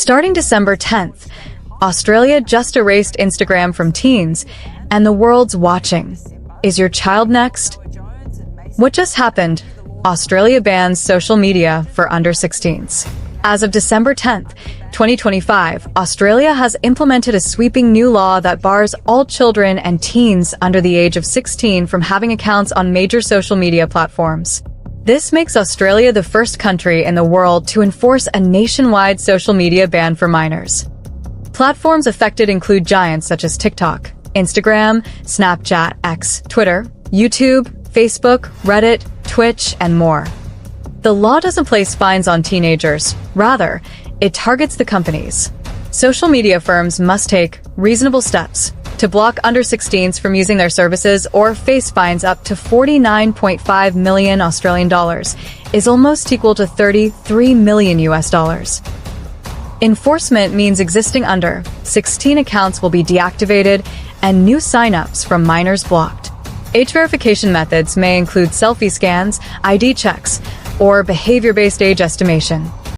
Starting December 10th, Australia just erased Instagram from teens, and the world's watching. Is your child next? What just happened? Australia bans social media for under 16s. As of December 10th, 2025, Australia has implemented a sweeping new law that bars all children and teens under the age of 16 from having accounts on major social media platforms. This makes Australia the first country in the world to enforce a nationwide social media ban for minors. Platforms affected include giants such as TikTok, Instagram, Snapchat, X, Twitter, YouTube, Facebook, Reddit, Twitch, and more. The law doesn't place fines on teenagers. Rather, it targets the companies. Social media firms must take reasonable steps to block under 16s from using their services or face fines up to 49.5 million Australian dollars, is almost equal to 33 million US dollars. Enforcement means existing under 16 accounts will be deactivated and new signups from minors blocked. Age verification methods may include selfie scans, ID checks, or behavior-based age estimation.